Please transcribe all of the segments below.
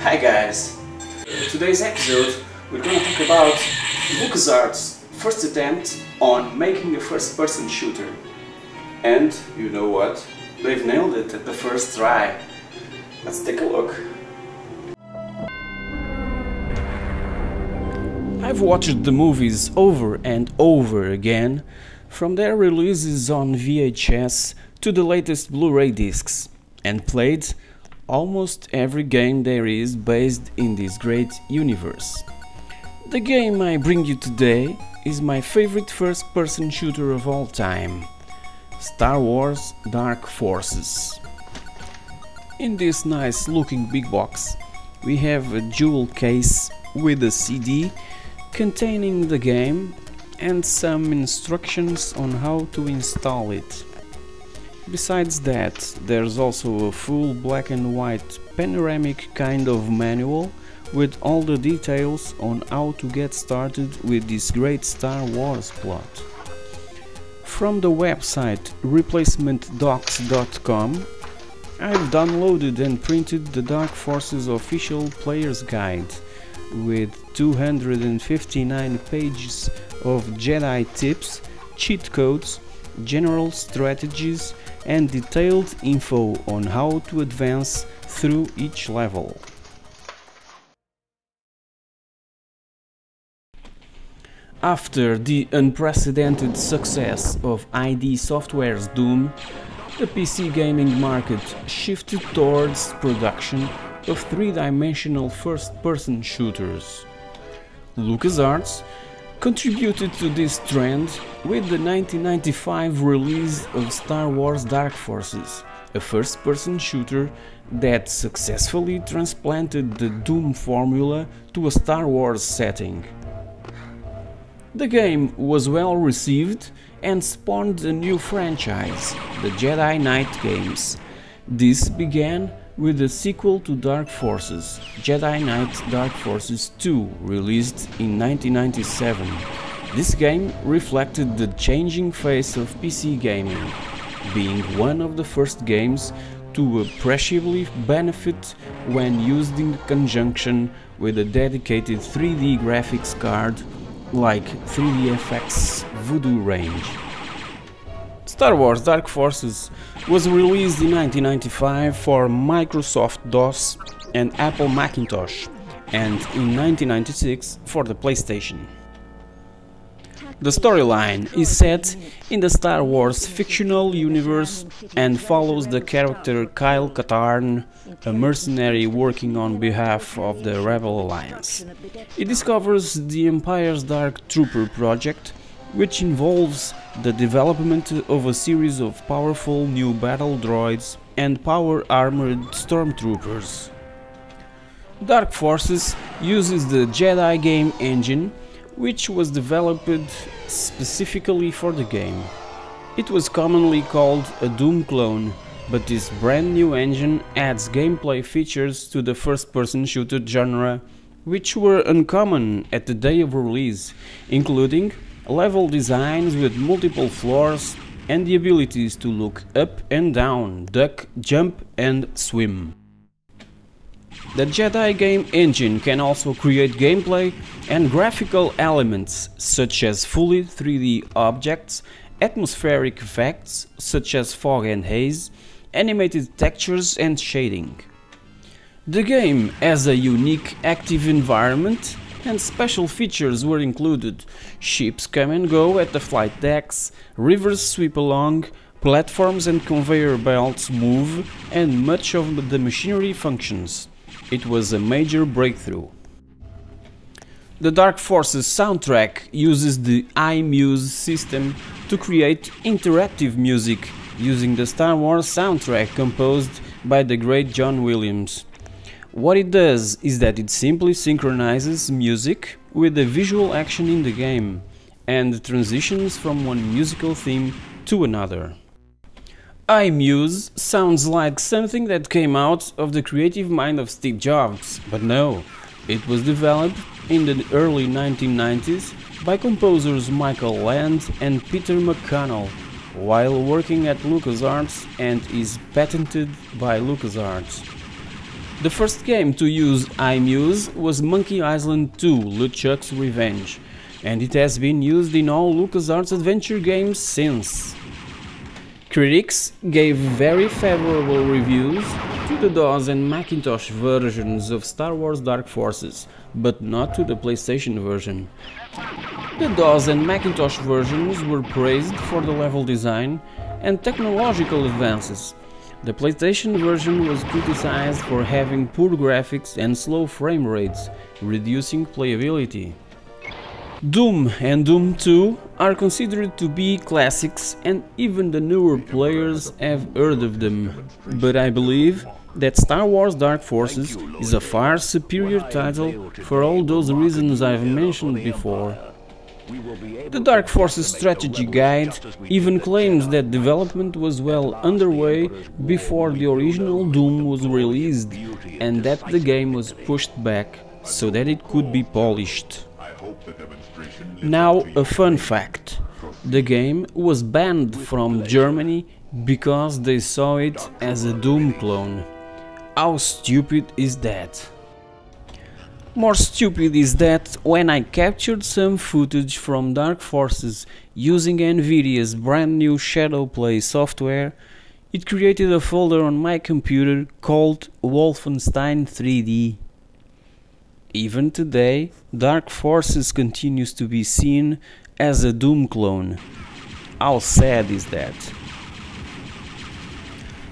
Hi guys! In today's episode we're gonna talk about LucasArts' first attempt on making a first-person shooter. And you know what? They've nailed it at the first try. Let's take a look. I've watched the movies over and over again, from their releases on VHS to the latest Blu-ray discs, and played almost every game there is based in this great universe. The game I bring you today is my favorite first-person shooter of all time, Star Wars Dark Forces. In this nice looking big box we have a jewel case with a CD containing the game and some instructions on how to install it. Besides that, there's also a full black and white panoramic kind of manual with all the details on how to get started with this great Star Wars plot. From the website replacementdocs.com, I've downloaded and printed the Dark Forces official player's guide with 259 pages of Jedi tips, cheat codes, general strategies and detailed info on how to advance through each level. After the unprecedented success of ID Software's Doom, the PC gaming market shifted towards production of three-dimensional first-person shooters. LucasArts contributed to this trend with the 1995 release of Star Wars Dark Forces, a first-person shooter that successfully transplanted the Doom formula to a Star Wars setting. The game was well received and spawned a new franchise, the Jedi Knight games. This began with the sequel to Dark Forces, Jedi Knight Dark Forces 2, released in 1997. This game reflected the changing face of PC gaming, being one of the first games to appreciably benefit when used in conjunction with a dedicated 3D graphics card like 3DFX Voodoo range. Star Wars Dark Forces was released in 1995 for Microsoft DOS and Apple Macintosh, and in 1996 for the PlayStation. The storyline is set in the Star Wars fictional universe and follows the character Kyle Katarn, a mercenary working on behalf of the Rebel Alliance. He discovers the Empire's Dark Trooper project, which involves the development of a series of powerful new battle droids and power-armored stormtroopers. Dark Forces uses the Jedi game engine, which was developed specifically for the game. It was commonly called a Doom clone, but this brand new engine adds gameplay features to the first-person shooter genre, which were uncommon at the day of release, including level designs with multiple floors and the abilities to look up and down, duck, jump and swim. The Jedi game engine can also create gameplay and graphical elements such as fully 3D objects, atmospheric effects such as fog and haze, animated textures and shading. The game has a unique active environment and special features were included. Ships come and go at the flight decks, rivers sweep along, platforms and conveyor belts move, and much of the machinery functions. It was a major breakthrough. The Dark Forces soundtrack uses the iMuse system to create interactive music using the Star Wars soundtrack composed by the great John Williams. What it does is that it simply synchronizes music with the visual action in the game and transitions from one musical theme to another. iMuse sounds like something that came out of the creative mind of Steve Jobs, but no, it was developed in the early 1990s by composers Michael Land and Peter McConnell, while working at LucasArts and is patented by LucasArts. The first game to use iMuse was Monkey Island 2: LeChuck's Revenge, and it has been used in all LucasArts adventure games since. Critics gave very favorable reviews to the DOS and Macintosh versions of Star Wars Dark Forces, but not to the PlayStation version. The DOS and Macintosh versions were praised for the level design and technological advances. The PlayStation version was criticized for having poor graphics and slow frame rates, reducing playability. Doom and Doom 2 are considered to be classics, and even the newer players have heard of them. But I believe that Star Wars Dark Forces is a far superior title for all those reasons I've mentioned before. The Dark Forces strategy guide even claims that development was well underway before the original Doom was released, and that the game was pushed back so that it could be polished. Now, a fun fact: the game was banned from Germany because they saw it as a Doom clone. How stupid is that? More stupid is that when I captured some footage from Dark Forces using Nvidia's brand new Shadowplay software, it created a folder on my computer called Wolfenstein 3D. Even today, Dark Forces continues to be seen as a Doom clone. How sad is that?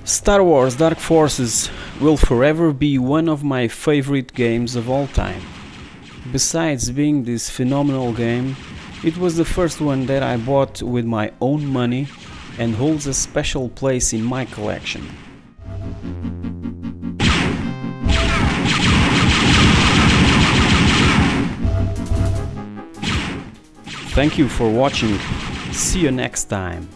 Star Wars Dark Forces will forever be one of my favorite games of all time. Besides being this phenomenal game, it was the first one that I bought with my own money and holds a special place in my collection. Thank you for watching. See you next time.